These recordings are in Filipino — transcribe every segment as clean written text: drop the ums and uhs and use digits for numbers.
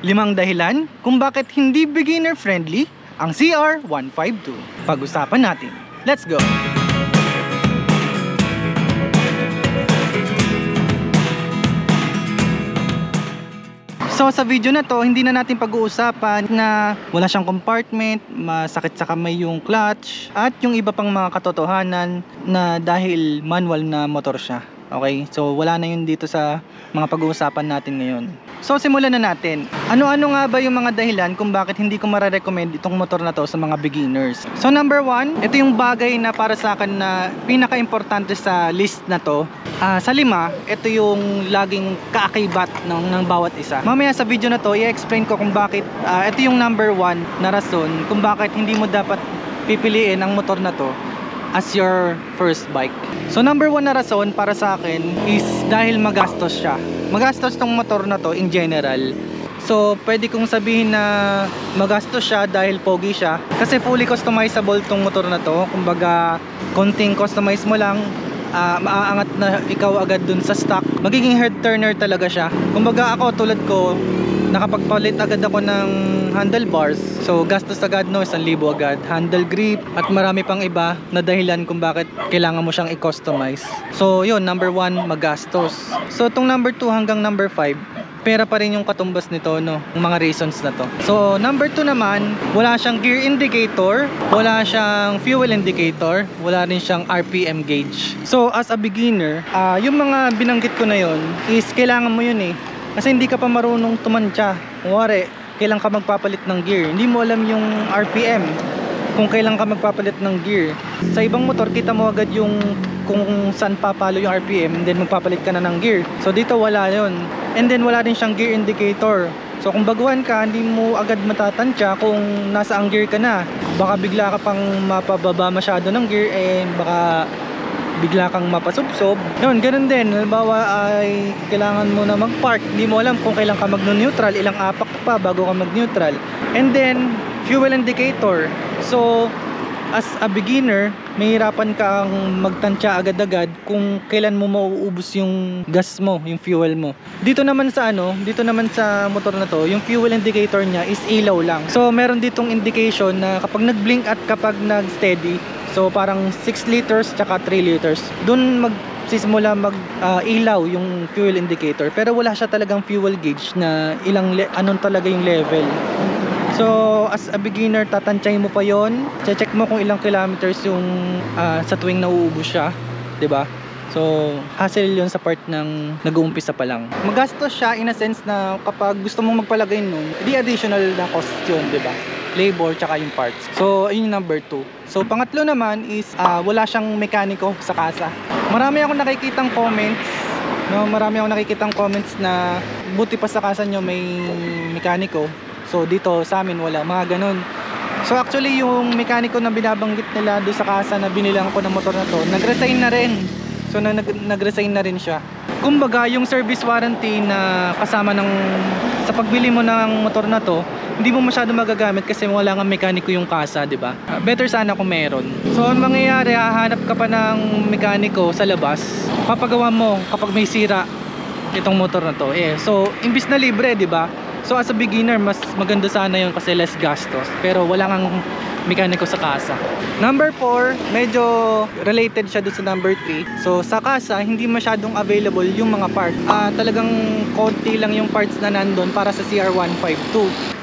5 dahilan kung bakit hindi beginner friendly ang CR152. Pag-usapan natin. Let's go! So sa video na to, hindi na natin pag-uusapan na wala siyang compartment, masakit sa kamay yung clutch, at yung iba pang mga katotohanan na dahil manual na motor siya. Okay? So wala na yun dito sa mga pag-uusapan natin ngayon. So simulan na natin. Ano-ano nga ba yung mga dahilan kung bakit hindi ko mare-recommend itong motor na to sa mga beginners? So number 1, ito yung bagay na para sa akin na pinaka-importante sa list na to. Sa 5, ito yung laging kaakibat ng bawat isa. Mamaya sa video na to, i-explain ko kung bakit ito yung number 1 na rason kung bakit hindi mo dapat pipiliin ang motor na to as your first bike. So number 1 na rason para sa akin is dahil magastos siya. Magastos tong motor na to in general. So pwede kong sabihin na magastos siya dahil pogi siya, kasi fully customizable tong motor na to. Kumbaga konting customize mo lang, maaangat na ikaw agad dun sa stock. Magiging head turner talaga siya. Kumbaga ako, tulad ko, nakapagpalit agad ako ng handlebars. So gastos agad, no, 1,000 agad. Handle grip at marami pang iba na dahilan kung bakit kailangan mo siyang i-customize. So yun, number 1, magastos. So itong number 2 hanggang number 5, pera pa rin yung katumbas nito, no, yung mga reasons na to. So number 2 naman, wala siyang gear indicator, wala siyang fuel indicator, wala rin siyang RPM gauge. So as a beginner, yung mga binanggit ko na yun is kailangan mo yun kasi hindi ka pa marunong tumantya. Kuwari, kailan ka magpapalit ng gear, hindi mo alam yung RPM kung kailan ka magpapalit ng gear. Sa ibang motor, kita mo agad yung kung saan papalo yung RPM, and then magpapalit ka na ng gear. So dito wala yun. And then wala din siyang gear indicator. So kung baguhan ka, hindi mo agad matatantya kung nasa ang gear ka na. Baka bigla ka pang mapababa masyado ng gear, and baka bigla kang mapasubsob. Yun, ganun din. Halimbawa ay kailangan mo na mag-park, hindi mo alam kung kailan ka mag-neutral, ilang apak pa bago ka mag-neutral. And then fuel indicator. So as a beginner, mahirapan kang magtansya agad-agad kung kailan mo mauubos yung gas mo, yung fuel mo. Dito naman sa motor na to, yung fuel indicator niya is ilaw lang. So meron ditong indication na kapag nag-blink at kapag nag-steady, so parang 6 liters tsaka 3 liters, dun magsisimula ilaw yung fuel indicator. Pero wala siya talagang fuel gauge na anong talaga yung level. So as a beginner, tatantyahin mo pa yon, check mo kung ilang kilometers yung sa tuwing nauubos siya, 'di ba? So hassle yon sa part ng nag-uumpisa pa lang. Magastos siya in a sense na kapag gusto mong magpalagay nun, di additional na cost yun, 'di ba? Labor tsaka yung parts. So ayun yung number 2. So pangatlo naman is wala siyang mekaniko sa kasa. Marami akong nakikitang comments, no? Marami akong nakikitang comments na buti pa sa kasa nyo may mekaniko. So dito sa amin wala, mga ganun. So actually yung mekaniko na binabanggit nila doon sa kasa na binilang ko ng motor na to, nag-resign na rin. So nag-resign na rin siya. Kumbaga yung service warranty na kasama sa pagbili mo ng motor na to, hindi mo masyado magagamit kasi wala nga mekaniko yung kasa, di ba? Better sana kung meron. So ang mangyayari, hahanap ka pa ng mekaniko sa labas, papagawa mo kapag may sira itong motor na to. So imbis na libre, di ba? So as a beginner, mas maganda sana yun kasi less gastos. Pero wala kang mekaniko sa kasa. Number 4, medyo related siya doon sa number 3. So sa kasa, hindi masyadong available yung mga parts. Talagang konti lang yung parts na nandun para sa CR152.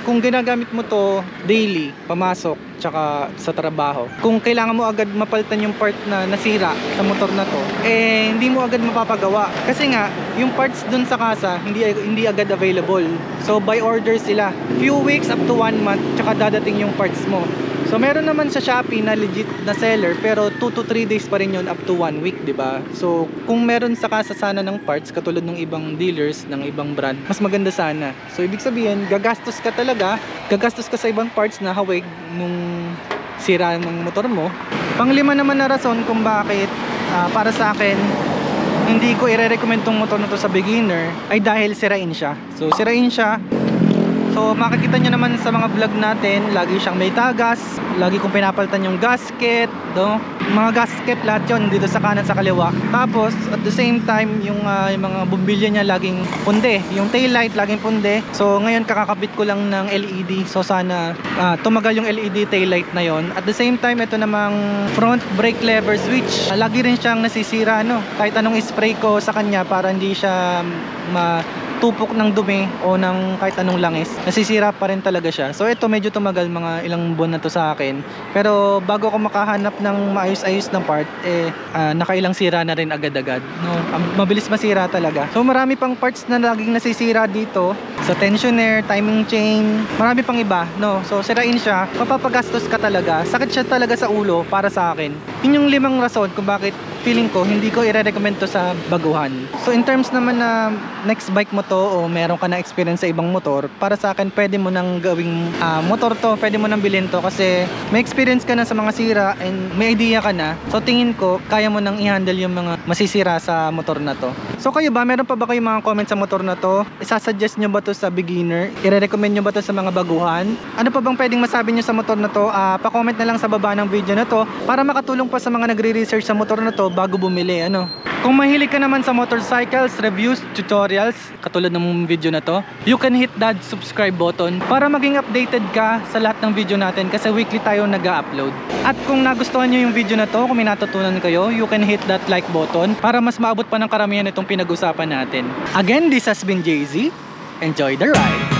Kung ginagamit mo to daily, pamasok, tsaka sa trabaho, kung kailangan mo agad mapalitan yung part na nasira sa motor na to, hindi mo agad mapapagawa. Kasi nga, yung parts dun sa kasa, hindi agad available. So by order sila. Few weeks up to 1 month, tsaka dadating yung parts mo. So meron naman sa Shopee na legit na seller, pero 2 to 3 days pa rin yun up to 1 week, diba? So kung meron sa kasa sana ng parts katulad ng ibang dealers, ng ibang brand, mas maganda sana. So ibig sabihin, gagastos ka sa ibang parts na hawig nung sira ng motor mo. Panglima naman na rason kung bakit para sa akin hindi ko i-recommend tong motor na to sa beginner ay dahil sirain siya. So sirain siya So makikita nyo naman sa mga vlog natin, lagi siyang may tagas, lagi kong pinapalitan yung gasket, no? Mga gasket lahat yun dito sa kanan sa kaliwa. Tapos at the same time yung mga bumbilya niya laging punde, yung tail light laging punde. So ngayon kakakabit ko lang ng LED, so sana tumagal yung LED tail light na yon. At the same time ito namang front brake lever switch, lagi rin siyang nasisira, no? Kahit anong spray ko sa kanya para hindi siya tupok ng dumi o ng kahit anong langis, nasisira pa rin talaga siya. So ito medyo tumagal, mga ilang buwan na to sa akin. Pero bago ko makahanap ng maayos-ayos na part, nakailang sira na rin agad-agad, no? Mabilis masira talaga. So marami pang parts na laging nasisira dito. So tensioner, timing chain, marami pang iba, no? So sirain siya, mapapagastos ka talaga. Sakit siya talaga sa ulo para sa akin. Yun yung 5 rason kung bakit feeling ko hindi ko i-recommend to sa baguhan. So in terms naman na next bike mo to o meron ka na experience sa ibang motor, para sa akin pwede mo nang gawing motor to, pwede mo nang bilhin to kasi may experience ka na sa mga sira and may idea ka na. So tingin ko kaya mo nang i-handle yung mga masisira sa motor na to. So kayo ba, meron pa ba kayong mga comments sa motor na to? Isasuggest nyo ba to sa beginner? I-recommend nyo ba to sa mga baguhan? Ano pa bang pwedeng masabi nyo sa motor na to? Pa-comment na lang sa baba ng video na to para makatulong pa sa mga nagre-research sa motor na to bago bumili, ano? Kung mahilig ka naman sa motorcycles, reviews, tutorials, katulad ng video na to, you can hit that subscribe button para maging updated ka sa lahat ng video natin kasi weekly tayo nag-upload. At kung nagustuhan nyo yung video na to, kung may natutunan kayo, you can hit that like button para mas maabot pa ng karamihan itong pinag-usapan natin. Again, this has been JZ. Enjoy the ride!